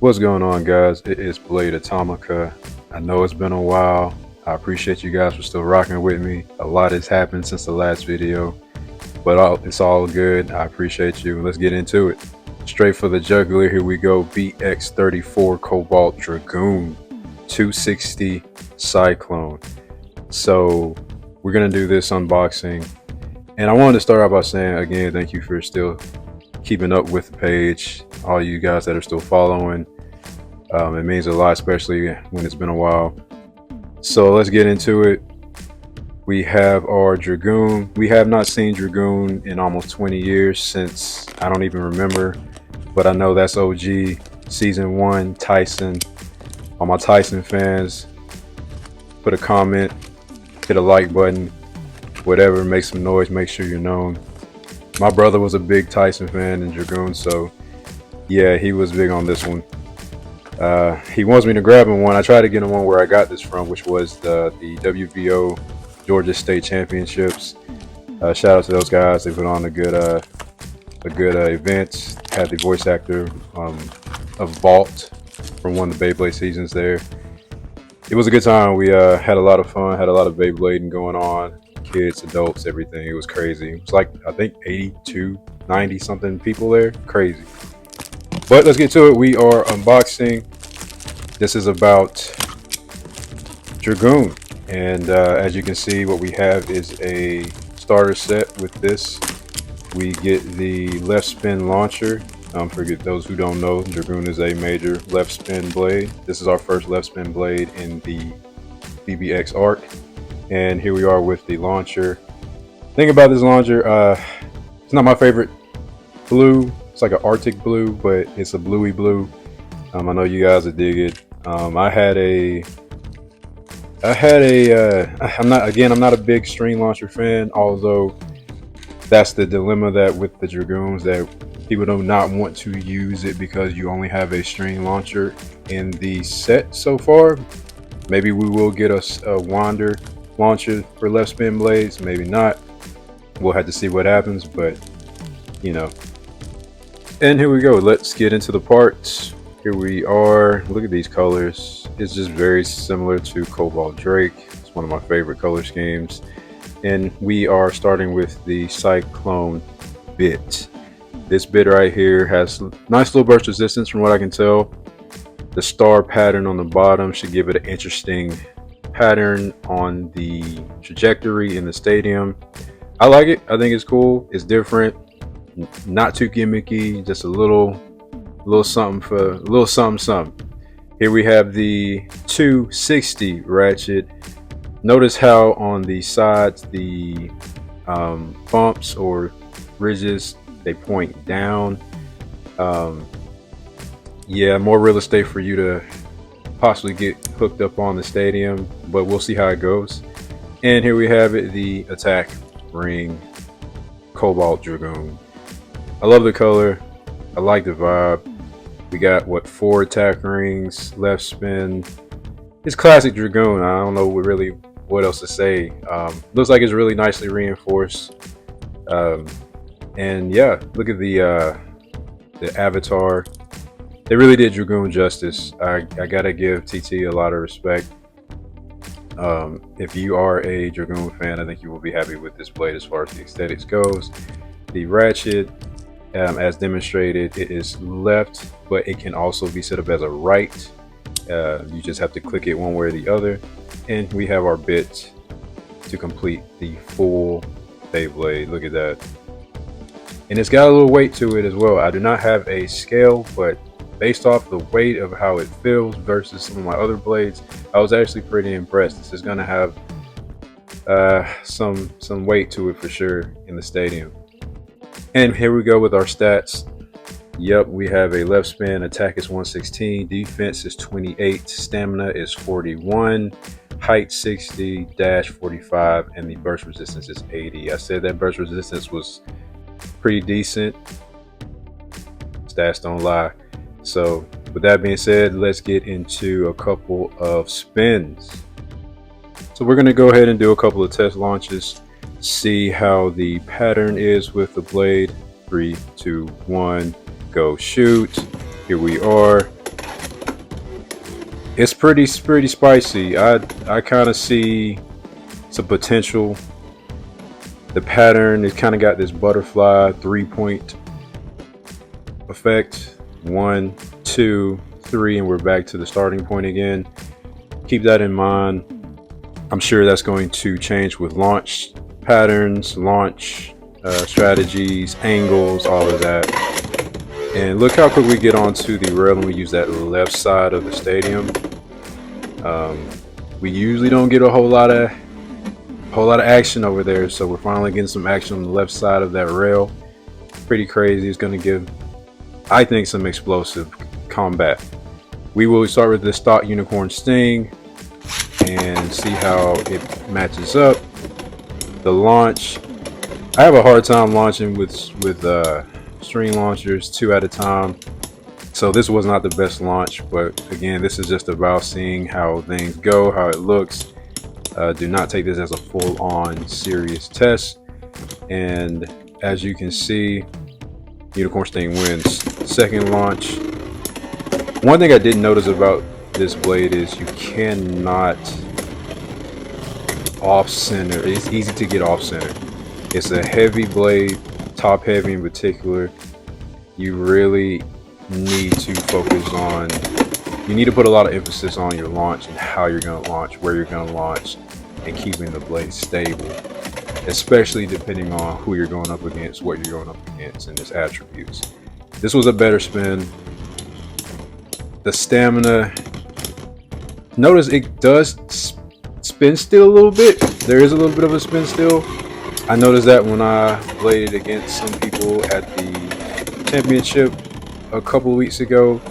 What's going on, guys? It is Blade Atomica. I know it's been a while. I appreciate you guys for still rocking with me. A lot has happened since the last video, but it's all good. I appreciate you. Let's get into it. Straight for the jugular, here we go. BX-34 Cobalt Dragoon 260 Cyclone. So we're gonna do this unboxing, and I wanted to start out by saying again, thank you for still keeping up with the page. All you guys that are still following, it means a lot, especially when it's been a while. So let's get into it. We have our Dragoon. We have not seen Dragoon in almost 20 years, since I don't even remember, but I know that's OG season 1 Tyson. All my Tyson fans, put a comment, hit a like button, whatever, make some noise, make sure you're known. My brother was a big Tyson fan in Dragoon, so yeah, he was big on this one. He wants me to grab him one. I tried to get him one where I got this from, which was the WBO Georgia State Championships. Shout out to those guys. They put on a good event. Had the voice actor of Vault from one of the Beyblade seasons there. It was a good time. We had a lot of fun, had a lot of Beyblading going on. Kids, adults, everything. It was crazy. It was like, I think 82, 90 something people there. Crazy. But let's get to it. We are unboxing. This is about Dragoon, and as you can see, what we have is a starter set. With this, we get the left spin launcher. For those who don't know, Dragoon is a major left spin blade. This is our first left spin blade in the BBX arc, and here we are with the launcher. Thing about this launcher, it's not my favorite blue. It's like an Arctic blue, but it's a bluey blue. I know you guys would dig it. I'm not a big string launcher fan, although that's the dilemma that with the Dragoons, that people do not want to use it because you only have a string launcher in the set so far. Maybe we will get a Wander launcher for left spin blades, maybe not. We'll have to see what happens, but you know. And here we go. Let's get into the parts. Here we are. Look at these colors. It's just very similar to Cobalt Drake. It's one of my favorite color schemes. And we are starting with the Cyclone bit. This bit right here has nice little burst resistance from what I can tell. The star pattern on the bottom should give it an interesting pattern on the trajectory in the stadium. I like it. I think it's cool. It's different. Not too gimmicky, just a little something. Here we have the 260 ratchet. Notice how on the sides the bumps or ridges, they point down. Yeah, more real estate for you to possibly get hooked up on the stadium, but we'll see how it goes. And here we have it, the attack ring Cobalt Dragoon. I love the color. I like the vibe. We got 4 attack rings, left spin. It's classic Dragoon. I don't know really what else to say. Looks like it's really nicely reinforced. And yeah, look at the avatar. They really did Dragoon justice. I gotta give TT a lot of respect. If you are a Dragoon fan, I think you will be happy with this blade as far as the aesthetics goes. The ratchet, as demonstrated, it is left, but it can also be set up as a right. You just have to click it one way or the other. And we have our bit to complete the full Beyblade. Look at that. And it's got a little weight to it as well. I do not have a scale, but based off the weight of how it feels versus some of my other blades, I was actually pretty impressed. This is going to have some weight to it for sure in the stadium. And here we go with our stats. Yep, we have a left spin, attack is 116, defense is 28, stamina is 41, height 60, dash 45, and the burst resistance is 80. I said that burst resistance was pretty decent. Stats don't lie. So with that being said, let's get into a couple of spins. So we're going to go ahead and do a couple of test launches, see how the pattern is with the blade. 3, 2, 1, go shoot. Here we are. It's pretty spicy. I kind of see some potential. The pattern, it's kind of got this butterfly 3-point effect. 1, 2, 3, and we're back to the starting point again. Keep that in mind. I'm sure that's going to change with launch patterns, launch strategies, angles, all of that. And look how quick we get onto the rail and we use that left side of the stadium. We usually don't get a whole lot of action over there, so we're finally getting some action on the left side of that rail. Pretty crazy. It's going to give, I think, some explosive combat. We will start with the stock Unicorn Sting and see how it matches up. The launch, I have a hard time launching with string launchers 2 at a time, so this was not the best launch, but again, this is just about seeing how things go, how it looks. Do not take this as a full-on serious test. And as you can see, Unicorn Sting wins second launch. One thing I didn't notice about this blade is you cannot off center. It's easy to get off center. It's a heavy blade, top heavy in particular. You really need to focus on, you need to put a lot of emphasis on your launch and how you're going to launch, where you're going to launch, and keeping the blade stable, especially depending on who you're going up against, what you're going up against, and its attributes. This was a better spin. The stamina, notice it does spin still a little bit. There is a little bit of a spin still. I noticed that when I bladed against some people at the championship a couple of weeks ago.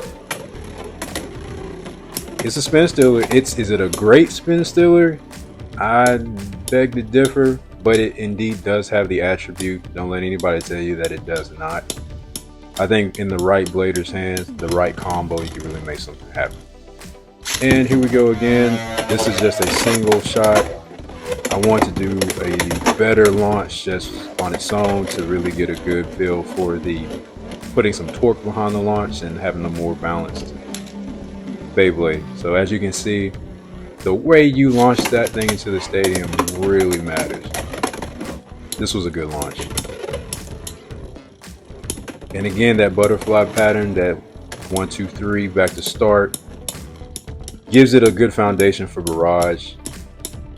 It's a spin stiller. Is it a great spin stiller? I beg to differ, but it indeed does have the attribute. Don't let anybody tell you that it does not. I think in the right blader's hands, the right combo, you can really make something happen. And here we go again. This is just a single shot. I want to do a better launch just on its own to really get a good feel for the putting some torque behind the launch and having a more balanced Beyblade. So as you can see, the way you launch that thing into the stadium really matters. This was a good launch. And again, that butterfly pattern, that 1, 2, 3 back to start, gives it a good foundation for barrage.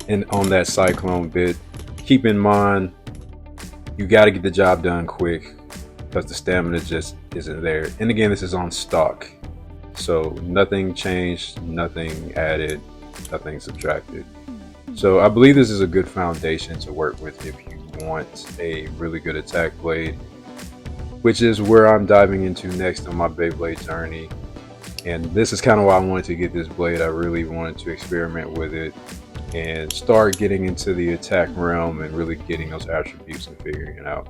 And on that cyclone bit, keep in mind, you got to get the job done quick because the stamina just isn't there. And again, this is on stock, so nothing changed, nothing added, nothing subtracted. So I believe this is a good foundation to work with if you want a really good attack blade, which is where I'm diving into next on my Beyblade journey. And this is kind of why I wanted to get this blade. I really wanted to experiment with it and start getting into the attack realm and really getting those attributes and figuring it out.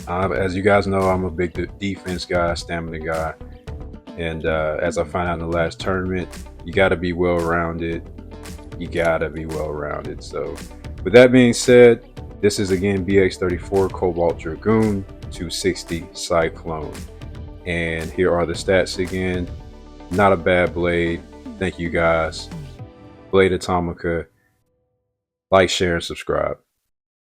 As you guys know, I'm a big defense guy, stamina guy, and as I found out in the last tournament, you got to be well-rounded. You got to be well-rounded. So with that being said, this is again BX-34 Cobalt Dragoon 260 Cyclone, and here are the stats again. Not a bad blade. Thank you guys. Blade Atomica. Like, share, and subscribe.